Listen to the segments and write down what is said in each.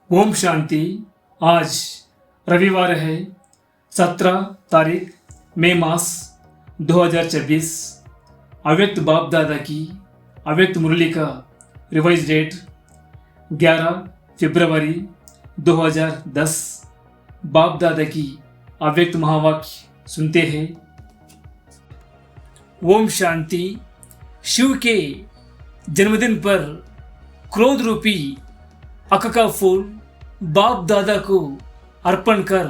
ओम शांति। आज रविवार है 17 तारीख मई मास 2024। अव्यक्त बाप दादा की अव्यक्त मुरली का रिवाइज डेट 11 फरवरी 2010। बाप दादा की अव्यक्त महावाक्य सुनते हैं। ओम शांति। शिव के जन्मदिन पर क्रोध रूपी अक का फूल बाप दादा को अर्पण कर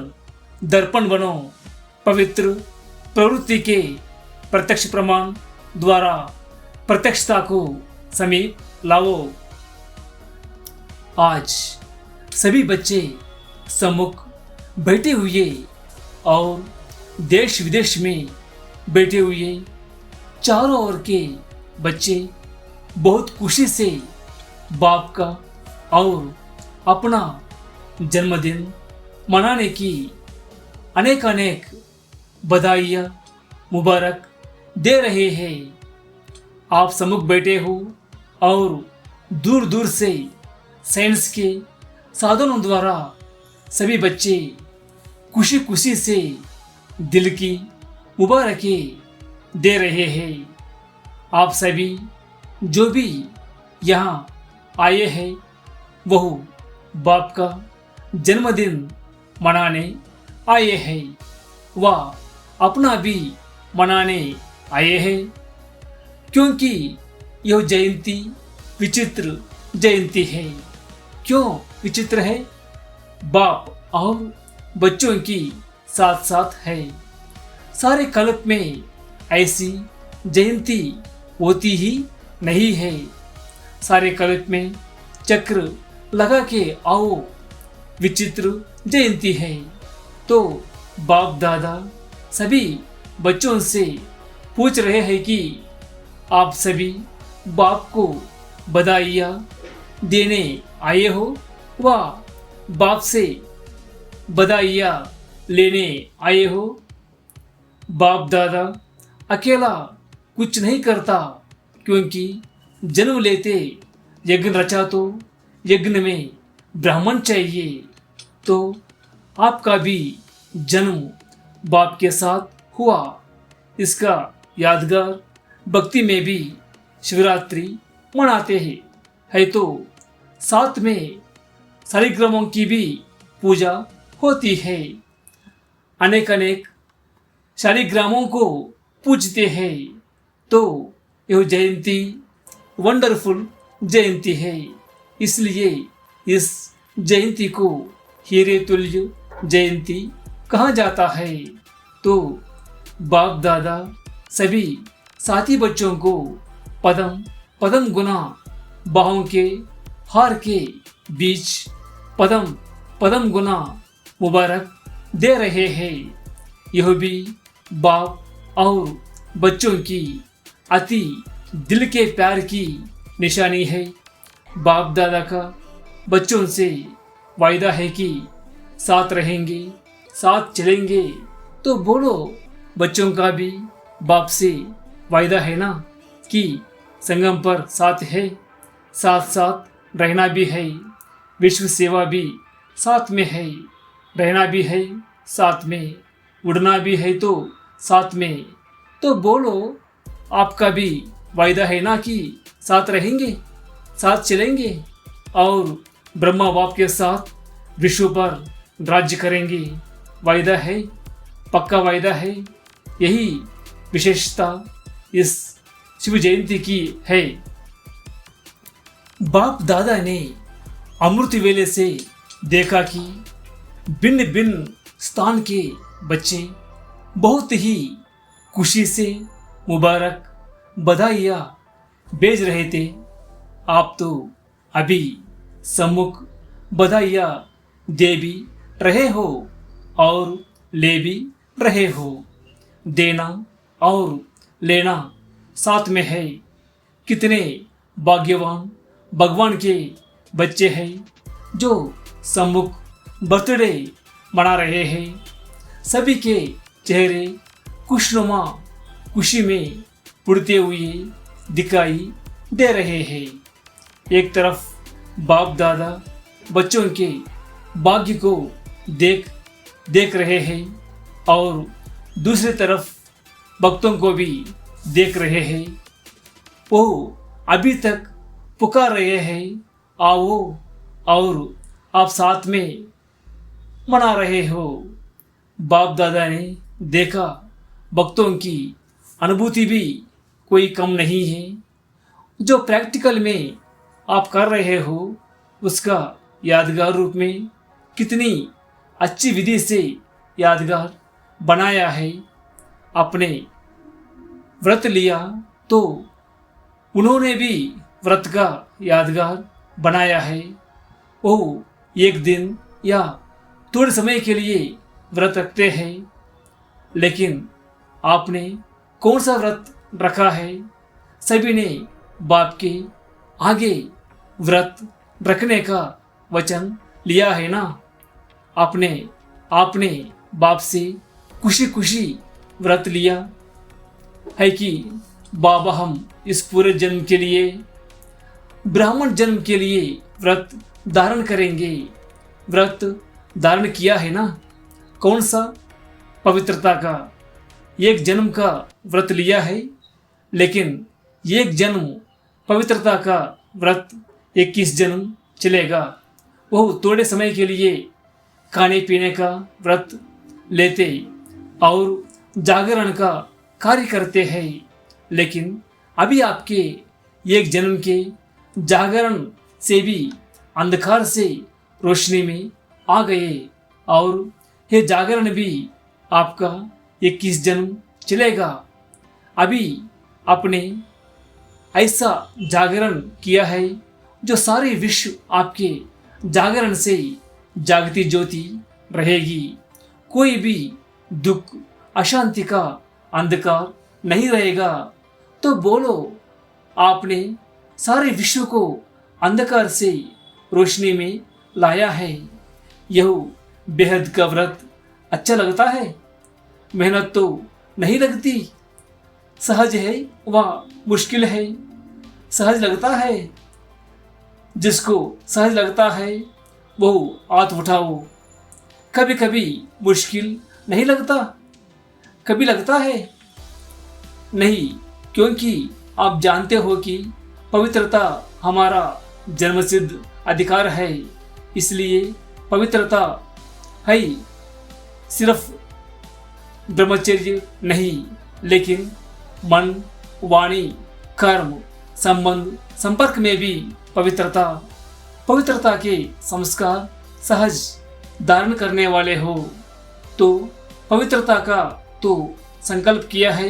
दर्पण बनो। पवित्र प्रवृत्ति के प्रत्यक्ष प्रमाण द्वारा प्रत्यक्षता को समीप लाओ। आज सभी बच्चे सम्मुख बैठे हुए और देश विदेश में बैठे हुए चारों ओर के बच्चे बहुत खुशी से बाप का और अपना जन्मदिन मनाने की अनेक अनेक बधाइयाँ मुबारक दे रहे हैं। आप सम्मुख बैठे हो और दूर दूर से साइंस के साधनों द्वारा सभी बच्चे खुशी खुशी से दिल की मुबारकें दे रहे हैं। आप सभी जो भी यहाँ आए हैं वह बाप का जन्मदिन मनाने आए हैं, वह अपना भी मनाने आए हैं, क्योंकि यह जयंती विचित्र जयंती है। क्यों विचित्र है? बाप और बच्चों की साथ साथ है। सारे कल्प में ऐसी जयंती होती ही नहीं है। सारे कल्प में चक्र लगा के आओ विचित्र जयंती है। तो बाप दादा सभी बच्चों से पूछ रहे हैं कि आप सभी बाप को बधाइयाँ देने आए हो व बाप से बधाइयाँ लेने आए हो। बाप दादा अकेला कुछ नहीं करता, क्योंकि जन्म लेते यज्ञ रचा तो यज्ञ में ब्राह्मण चाहिए। तो आपका भी जन्म बाप के साथ हुआ। इसका यादगार भक्ति में भी शिवरात्रि मनाते हैं। है तो साथ में शालिग्रामों की भी पूजा होती है। अनेक अनेक शालिग्रामों को पूजते हैं। तो यह जयंती वंडरफुल जयंती है। इसलिए इस जयंती को हीरे तुल्य जयंती कहा जाता है। तो बाप दादा सभी साथी बच्चों को पदम पदम गुना बाहों के हार के बीच पदम पदम गुना मुबारक दे रहे हैं। यह भी बाप और बच्चों की अति दिल के प्यार की निशानी है। बाप दादा का बच्चों से वायदा है कि साथ रहेंगे, साथ चलेंगे। तो बोलो, बच्चों का भी बाप से वायदा है ना कि संगम पर साथ है, साथ साथ रहना भी है, विश्व सेवा भी साथ में है, रहना भी है साथ में, उड़ना भी है तो साथ में। तो बोलो, आपका भी वायदा है ना कि साथ रहेंगे, साथ चलेंगे और ब्रह्मा बाप के साथ विश्व पर राज्य करेंगे। वायदा है, पक्का वायदा है। यही विशेषता इस शिव जयंती की है। बाप दादा ने अमृत वेले से देखा कि भिन्न भिन्न स्थान के बच्चे बहुत ही खुशी से मुबारक बधाइयाँ भेज रहे थे। आप तो अभी सम्मुख बधाइयाँ दे भी रहे हो और ले भी रहे हो। देना और लेना साथ में है। कितने भाग्यवान भगवान के बच्चे हैं जो सम्मुख बर्थडे मना रहे हैं। सभी के चेहरे खुशनुमा खुशी में उड़ते हुए दिखाई दे रहे हैं। एक तरफ बाप दादा बच्चों के भाग्य को देख रहे हैं और दूसरी तरफ भक्तों को भी देख रहे हैं। वो अभी तक पुकार रहे हैं, आओ, और आप साथ में मना रहे हो। बाप दादा ने देखा भक्तों की अनुभूति भी कोई कम नहीं है। जो प्रैक्टिकल में आप कर रहे हो उसका यादगार रूप में कितनी अच्छी विधि से यादगार बनाया है। अपने व्रत लिया तो उन्होंने भी व्रत का यादगार बनाया है। वो एक दिन या थोड़े समय के लिए व्रत रखते हैं, लेकिन आपने कौन सा व्रत रखा है? सभी ने बाप के आगे व्रत रखने का वचन लिया है ना। आपने बाप से खुशी खुशी व्रत लिया है कि बाबा हम इस पूरे जन्म के लिए, ब्राह्मण जन्म के लिए व्रत धारण करेंगे। व्रत धारण किया है ना। कौन सा? पवित्रता का। एक जन्म का व्रत लिया है, लेकिन एक जन्म पवित्रता का व्रत 21 जन्म चलेगा। वो थोड़े समय के लिए खाने पीने का व्रत लेते और जागरण का कार्य करते हैं, लेकिन अभी आपके एक जन्म के जागरण से भी अंधकार से रोशनी में आ गए और ये जागरण भी आपका 21 जन्म चलेगा। अभी आपने ऐसा जागरण किया है जो सारे विश्व आपके जागरण से जागती ज्योति रहेगी। कोई भी दुख अशांति का अंधकार नहीं रहेगा। तो बोलो, आपने सारे विश्व को अंधकार से रोशनी में लाया है। यह बेहद का व्रत अच्छा लगता है? मेहनत तो नहीं लगती। सहज है व मुश्किल है? सहज लगता है। जिसको सहज लगता है वो हाथ उठाओ। कभी कभी मुश्किल नहीं लगता? कभी लगता है? नहीं, क्योंकि आप जानते हो कि पवित्रता हमारा जन्मसिद्ध अधिकार है। इसलिए पवित्रता है सिर्फ ब्रह्मचर्य नहीं, लेकिन मन, वाणी, कर्म, संबंध, संपर्क में भी पवित्रता के संस्कार सहज धारण करने वाले हो। तो पवित्रता का तो संकल्प किया है,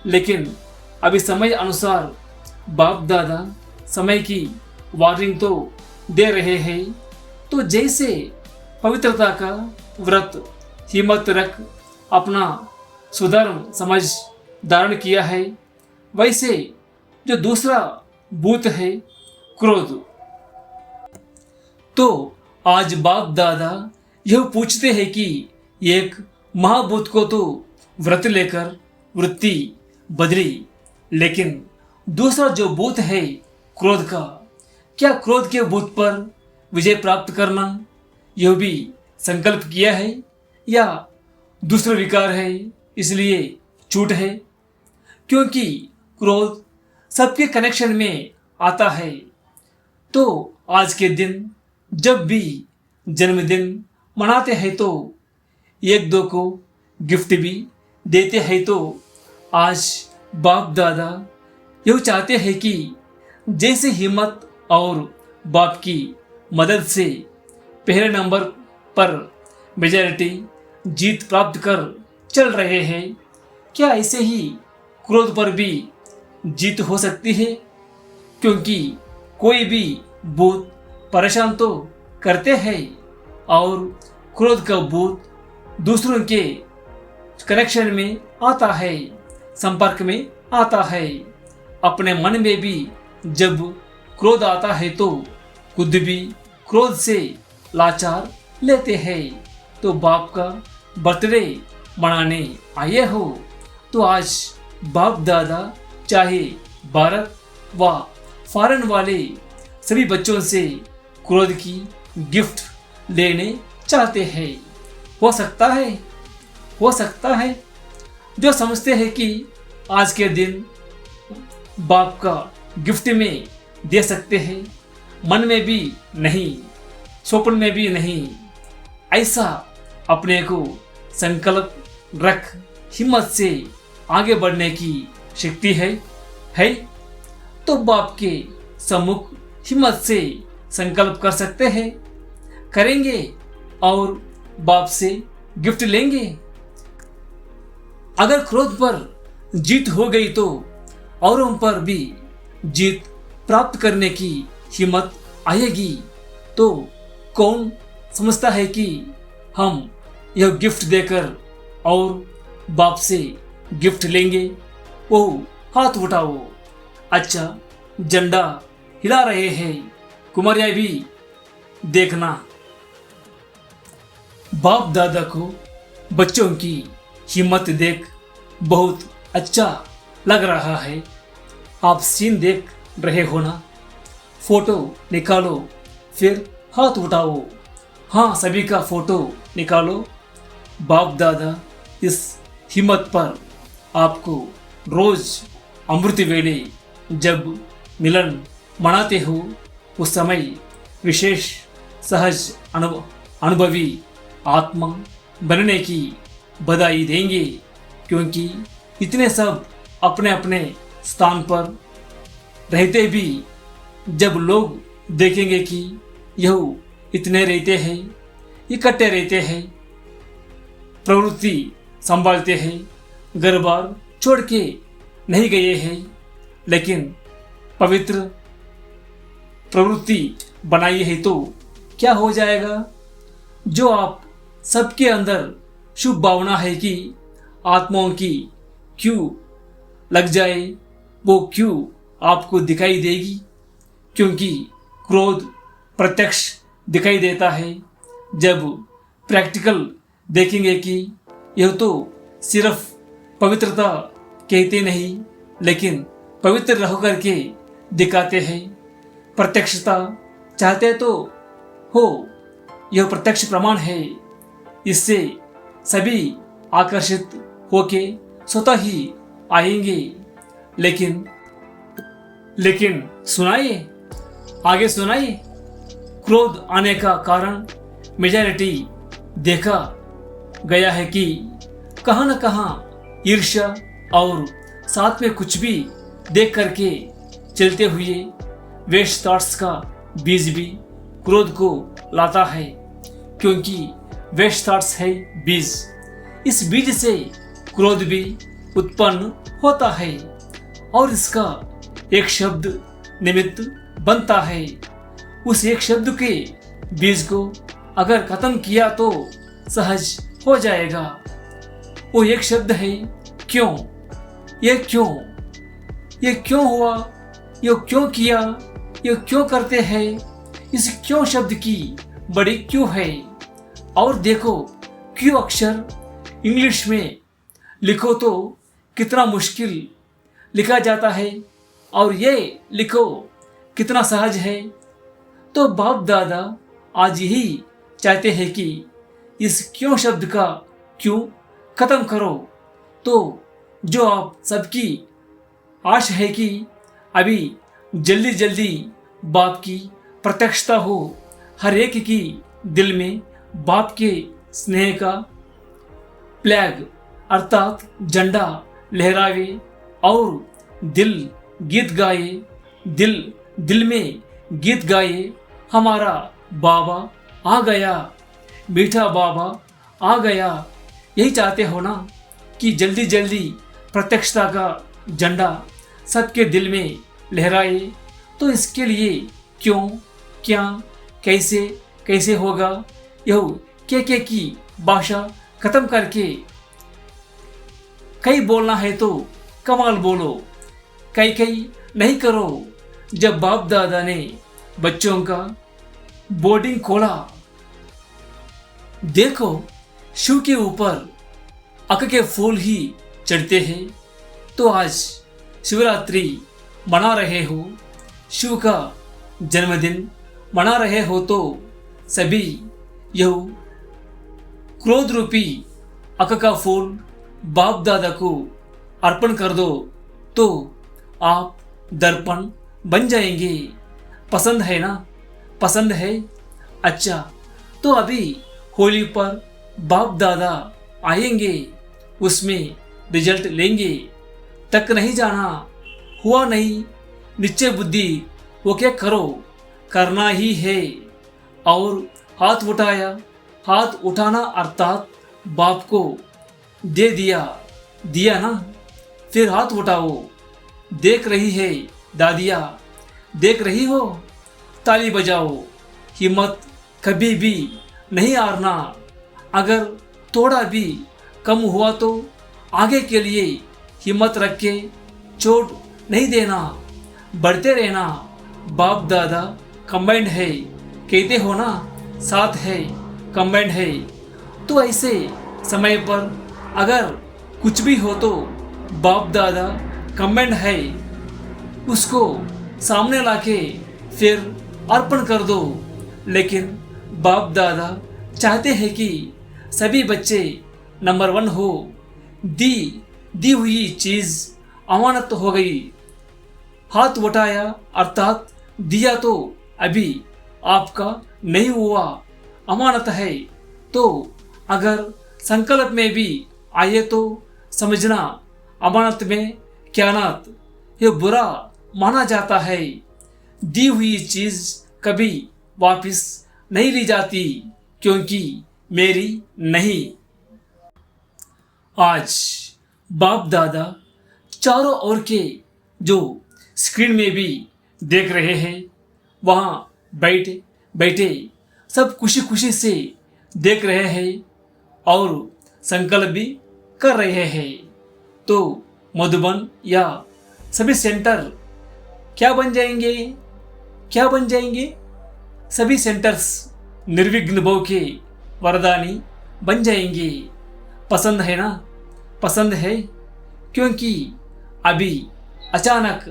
लेकिन अभी समय अनुसार बाप दादा समय की वार्निंग तो दे रहे हैं। तो जैसे पवित्रता का व्रत हिम्मत रख अपना सुधर्म समझ धारण किया है, वैसे जो दूसरा भूत है क्रोध, तो आज बाप दादा यह पूछते हैं कि एक महाभूत को तो व्रत लेकर वृत्ति बदली, लेकिन दूसरा जो भूत है क्रोध का, क्या क्रोध के भूत पर विजय प्राप्त करना यह भी संकल्प किया है या दूसरा विकार है इसलिए छूट है? क्योंकि क्रोध सबके कनेक्शन में आता है। तो आज के दिन जब भी जन्मदिन मनाते हैं तो एक दो को गिफ्ट भी देते हैं। तो आज बाप दादा यह चाहते हैं कि जैसे हिम्मत और बाप की मदद से पहले नंबर पर मेजॉरिटी जीत प्राप्त कर चल रहे हैं, क्या ऐसे ही क्रोध पर भी जीत हो सकती है? क्योंकि कोई भी भूत परेशान तो करते हैं और क्रोध का भूत दूसरों के कनेक्शन में आता है, संपर्क में आता है। अपने मन में भी जब क्रोध आता है तो खुद भी क्रोध से लाचार लेते हैं। तो बाप का बर्थडे मनाने आए हो तो आज बाप दादा चाहे भारत व फॉरेन वाले सभी बच्चों से क्रोध की गिफ्ट लेने चाहते हैं। हो सकता है जो समझते हैं कि आज के दिन बाप का गिफ्ट में दे सकते हैं, मन में भी नहीं, स्वप्न में भी नहीं, ऐसा अपने को संकल्प रख हिम्मत से आगे बढ़ने की शक्ति है तो बाप के सम्मुख हिम्मत से संकल्प कर सकते हैं, करेंगे और बाप से गिफ्ट लेंगे। अगर क्रोध पर जीत हो गई तो औरों पर भी जीत प्राप्त करने की हिम्मत आएगी। तो कौन समझता है कि हम यह गिफ्ट देकर और बाप से गिफ्ट लेंगे? वो हाथ उठाओ। अच्छा, झंडा हिला रहे हैं, कुमारियाँ भी देखना। बाप दादा को बच्चों की हिम्मत देख बहुत अच्छा लग रहा है। आप सीन देख रहे हो ना? फोटो निकालो, फिर हाथ उठाओ। हाँ, सभी का फोटो निकालो। बाप दादा इस हिम्मत पर आपको रोज अमृत वेले जब मिलन मनाते हो उस समय विशेष सहज अनुभवी आत्मा बनने की बधाई देंगे, क्योंकि इतने सब अपने अपने स्थान पर रहते भी जब लोग देखेंगे कि यह इतने रहते हैं, इकट्ठे रहते हैं, प्रवृत्ति संभालते हैं, घर बार छोड़ के नहीं गए हैं, लेकिन पवित्र प्रवृत्ति बनाई है तो क्या हो जाएगा? जो आप सबके अंदर शुभ भावना है कि आत्माओं की क्यों लग जाए, वो क्यों आपको दिखाई देगी? क्योंकि क्रोध प्रत्यक्ष दिखाई देता है। जब प्रैक्टिकल देखेंगे कि यह तो सिर्फ पवित्रता कहते नहीं, लेकिन पवित्र रह करके दिखाते हैं। प्रत्यक्षता चाहते तो हो, यह प्रत्यक्ष प्रमाण है। इससे सभी आकर्षित होके स्वतः ही आएंगे। लेकिन सुनाइए, आगे सुनाइए। क्रोध आने का कारण मेजॉरिटी देखा गया है कि कहां न कहां ईर्ष्या और साथ में कुछ भी देख करके चलते हुए वेस्ट थॉट्स का बीज भी क्रोध को लाता है, क्योंकि वेस्ट थॉट्स है बीज। इस बीज से क्रोध भी उत्पन्न होता है और इसका एक शब्द निमित्त बनता है। उस एक शब्द के बीज को अगर खत्म किया तो सहज हो जाएगा। वो एक शब्द है क्यों। ये क्यों हुआ, ये क्यों किया, ये क्यों करते हैं, इस क्यों शब्द की बड़ी क्यों है। और देखो, क्यों अक्षर इंग्लिश में लिखो तो कितना मुश्किल लिखा जाता है और ये लिखो कितना सहज है। तो बाप दादा आज यही चाहते हैं कि इस क्यों शब्द का क्यों खत्म करो। तो जो आप सबकी आश है कि अभी जल्दी जल्दी बाप की प्रत्यक्षता हो, हर एक की दिल में बाप के स्नेह का फ्लैग अर्थात झंडा लहरावे और दिल में गीत गाए, हमारा बाबा आ गया, मीठा बाबा आ गया। यही चाहते हो ना कि जल्दी जल्दी प्रत्यक्षता का झंडा सबके दिल में लहराए। तो इसके लिए क्यों, क्या, कैसे होगा, यह के की भाषा खत्म करके कई बोलना है तो कमाल बोलो, कई नहीं करो। जब बाप दादा ने बच्चों का बोर्डिंग खोला, देखो शिव के ऊपर अक के फूल ही चढ़ते हैं। तो आज शिवरात्रि मना रहे हो, शिव का जन्मदिन मना रहे हो, तो सभी यह क्रोध रूपी अक का फूल बाप दादा को अर्पण कर दो तो आप दर्पण बन जाएंगे। पसंद है ना? पसंद है? अच्छा, तो अभी होली पर बाप दादा आएंगे, उसमें रिजल्ट लेंगे। तक नहीं जाना, हुआ नहीं, निश्चय बुद्धि वो क्या करो, करना ही है। और हाथ उठाया, हाथ उठाना अर्थात बाप को दे दिया, दिया ना? फिर हाथ उठाओ। देख रही है दादिया, देख रही हो? ताली बजाओ। हिम्मत कभी भी नहीं हारना। अगर थोड़ा भी कम हुआ तो आगे के लिए हिम्मत रख के चोट नहीं देना, बढ़ते रहना। बाप दादा कंबाइंड है, कहते हो ना, साथ है, कंबाइंड है। तो ऐसे समय पर अगर कुछ भी हो तो बाप दादा कंबाइंड है, उसको सामने लाके फिर अर्पण कर दो। लेकिन बाप दादा चाहते हैं कि सभी बच्चे नंबर 1 हो। दी हुई चीज अमानत हो गई। हाथ उठाया अर्थात दिया तो अभी आपका नहीं हुआ, अमानत है। तो अगर संकल्प में भी आए तो समझना अमानत में ख्यानात ये बुरा माना जाता है। दी हुई चीज कभी वापस नहीं ली जाती, क्योंकि मेरी नहीं। आज बाप दादा चारों ओर के जो स्क्रीन में भी देख रहे हैं, वहाँ बैठे बैठे सब खुशी खुशी से देख रहे हैं और संकल्प भी कर रहे हैं। तो मधुबन या सभी सेंटर क्या बन जाएंगे? क्या बन जाएंगे? सभी सेंटर्स निर्विघ्न भव के वरदानी बन जाएंगे। पसंद है ना? पसंद है? क्योंकि अभी अचानक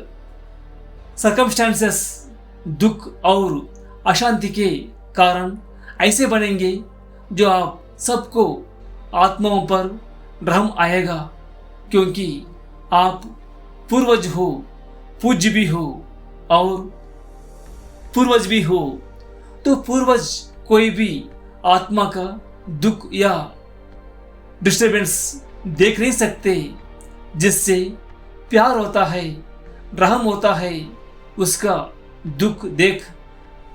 सर्कमस्टांसेस, दुख और अशांति के कारण ऐसे बनेंगे जो आप सबको आत्माओं पर भ्रम आएगा, क्योंकि आप पूर्वज हो, पूज्य भी हो और पूर्वज भी हो। तो पूर्वज कोई भी आत्मा का दुख या डिस्टर्बेंस देख नहीं सकते। जिससे प्यार होता है, रहम होता है, उसका दुख देख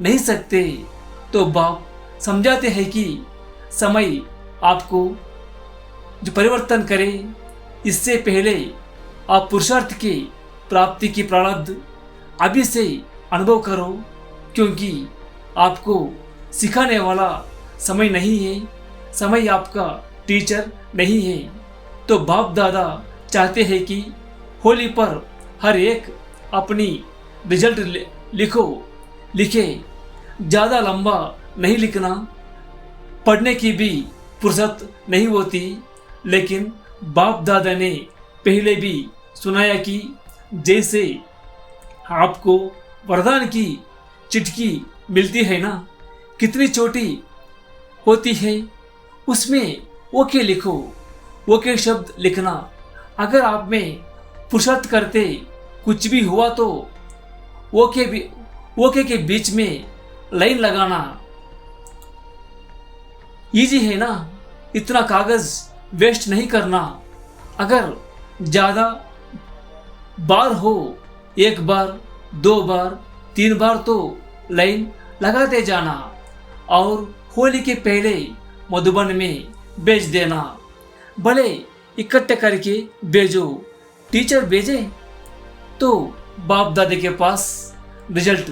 नहीं सकते। तो बाप समझाते हैं कि समय आपको जो परिवर्तन करे, इससे पहले आप पुरुषार्थ की प्राप्ति की प्रारब्ध अभी से अनुभव करो, क्योंकि आपको सिखाने वाला समय नहीं है, समय आपका टीचर नहीं है। तो बाप दादा चाहते हैं कि होली पर हर एक अपनी रिजल्ट लिखे। ज़्यादा लंबा नहीं लिखना, पढ़ने की भी फुर्सत नहीं होती। लेकिन बाप दादा ने पहले भी सुनाया कि जैसे आपको वरदान की चिट्ठी मिलती है ना, कितनी छोटी होती है, उसमें ओके लिखो। ओके शब्द लिखना। अगर आप में पुरुषार्थ करते कुछ भी हुआ तो ओके के बीच में लाइन लगाना इजी है ना, इतना कागज वेस्ट नहीं करना। अगर ज़्यादा बार हो, 1 बार 2 बार 3 बार तो लाइन लगाते जाना और होली के पहले मधुबन में भेज देना। भले इकट्ठे करके भेजो, टीचर भेजे तो बाप दादा के पास रिजल्ट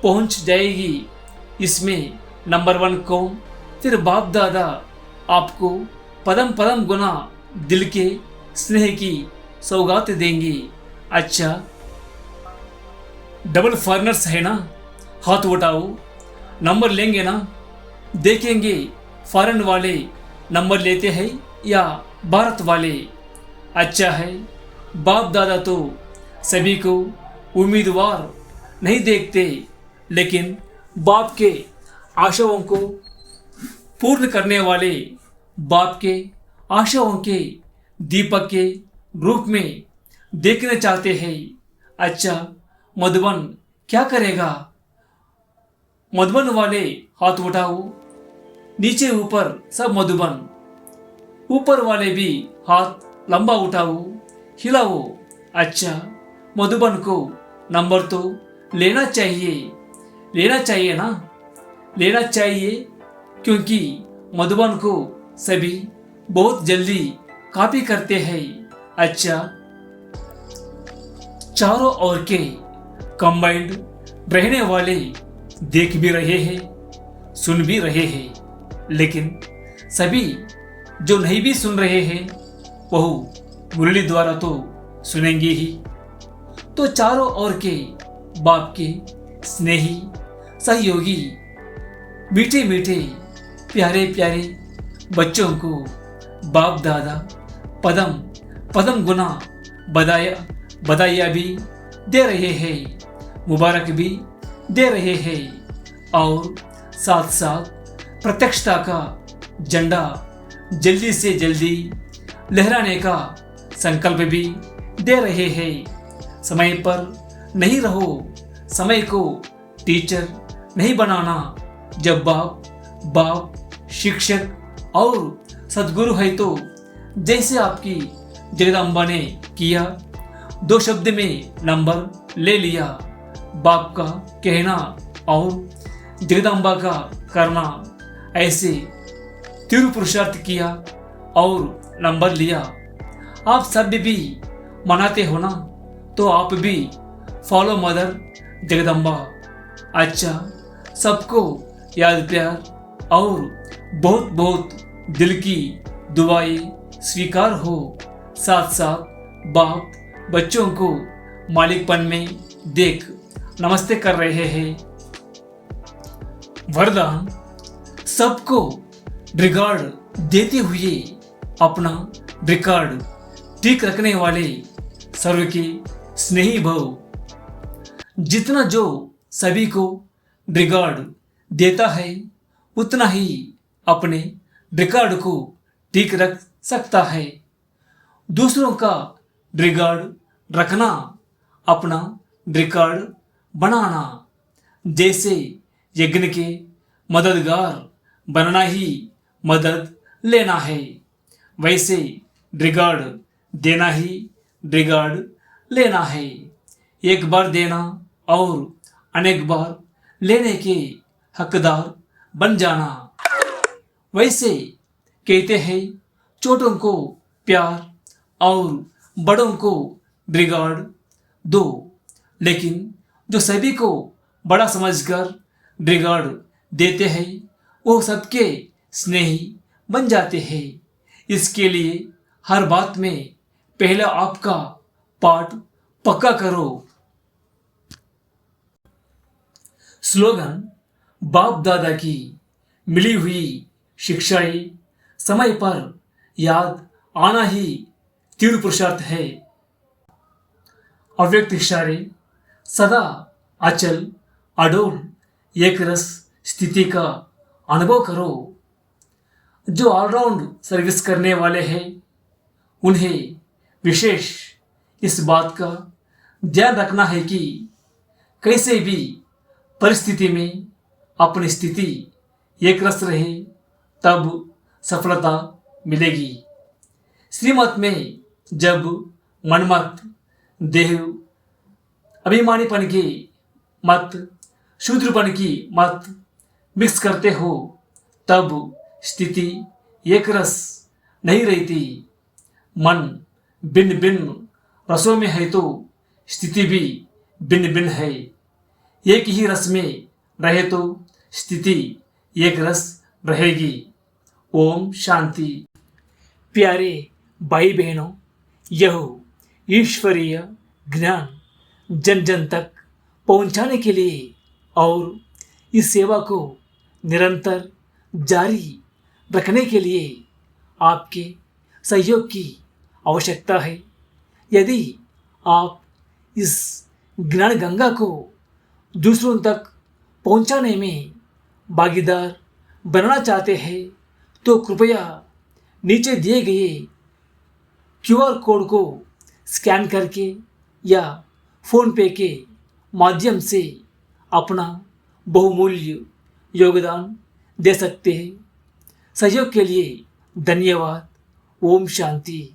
पहुंच जाएगी। इसमें नंबर 1 कौन? फिर बाप दादा आपको पदम पदम गुना दिल के स्नेह की सौगात देंगे। अच्छा, डबल फॉरनर्स है ना? हाथ उठाओ, नंबर लेंगे ना? देखेंगे फॉरेन वाले नंबर लेते हैं या भारत वाले। अच्छा है, बाप दादा तो सभी को उम्मीदवार नहीं देखते, लेकिन बाप के आशाओं को पूर्ण करने वाले बाप के आशाओं के दीपक के रूप में देखना चाहते हैं। अच्छा, मधुबन क्या करेगा? मधुबन वाले हाथ उठाओ, नीचे ऊपर सब मधुबन। ऊपर वाले भी हाथ लंबा उठाओ, हिलाओ। अच्छा, मधुबन को नंबर तो लेना चाहिए ना? लेना चाहिए, क्योंकि मधुबन को सभी बहुत जल्दी कॉपी करते हैं। अच्छा, चारों ओर के कंबाइंड रहने वाले देख भी रहे हैं, सुन भी रहे हैं, लेकिन सभी जो नहीं भी सुन रहे हैं वह मुरली द्वारा तो सुनेंगे ही। तो चारों ओर के बाप के स्नेही सहयोगी मीठे मीठे प्यारे प्यारे बच्चों को बाप दादा पदम पदम गुना बधाइयाँ भी दे रहे हैं, मुबारक भी दे रहे हैं, और साथ साथ प्रत्यक्षता का झंडा जल्दी से जल्दी लहराने का संकल्प भी दे रहे हैं। समय पर नहीं रहो, समय को टीचर नहीं बनाना। जब बाप शिक्षक और सदगुरु है तो जैसे आपकी जगदम्बा ने किया, 2 शब्द में नंबर ले लिया। बाप का कहना और जगदम्बा का करना, ऐसे तीव्र पुरुषार्थ किया और नंबर लिया। आप सब भी मनाते हो ना, तो आप भी फॉलो मदर जगदम्बा। अच्छा, सबको याद प्यार और बहुत बहुत दिल की दुआएं स्वीकार हो। साथ साथ बाप बच्चों को मालिकपन में देख नमस्ते कर रहे हैं। वरदान, सबको रिकॉर्ड देते हुए अपना रिकॉर्ड ठीक रखने वाले सर्व के स्नेही भव। जितना जो सभी को रिकॉर्ड देता है उतना ही अपने रिकॉर्ड को ठीक रख सकता है। दूसरों का रिकॉर्ड रखना अपना रिकॉर्ड बनाना। जैसे यज्ञ के मददगार बनना ही मदद लेना है, वैसे रिकॉर्ड देना ही रिकॉर्ड लेना है। एक बार देना और अनेक बार लेने के हकदार बन जाना। वैसे कहते हैं, छोटों को प्यार और बड़ों को रिकॉर्ड दो, लेकिन जो सभी को बड़ा समझकर रिकॉर्ड देते हैं वो सबके स्नेही बन जाते हैं। इसके लिए हर बात में पहले आपका पाठ पक्का करो। स्लोगन, बाप दादा की मिली हुई शिक्षाएं समय पर याद आना ही तीव्र पुरुषार्थ है। अव्यक्त इशारे, सदा अचल अडोल एक रस स्थिति का अनुभव करो। जो ऑलराउंड सर्विस करने वाले हैं उन्हें विशेष इस बात का ध्यान रखना है कि कैसे भी परिस्थिति में अपनी स्थिति एक रस रहे, तब सफलता मिलेगी। श्रीमत में जब मनमत देह अभिमानीपन की मत शूद्रपन की मत मिक्स करते हो, तब स्थिति एक रस नहीं रहती। मन भिन्न भिन्न रसों में है तो स्थिति भी भिन्न भिन्न है। एक ही रस में रहे तो स्थिति एक रस रहेगी। ओम शांति। प्यारे भाई बहनों, यह ईश्वरीय ज्ञान जन जन तक पहुंचाने के लिए और इस सेवा को निरंतर जारी रखने के लिए आपके सहयोग की आवश्यकता है। यदि आप इस ज्ञान गंगा को दूसरों तक पहुंचाने में भागीदार बनना चाहते हैं तो कृपया नीचे दिए गए क्यूआर कोड को स्कैन करके या फ़ोन पे के माध्यम से अपना बहुमूल्य योगदान दे सकते हैं। सहयोग के लिए धन्यवाद। ओम शांति।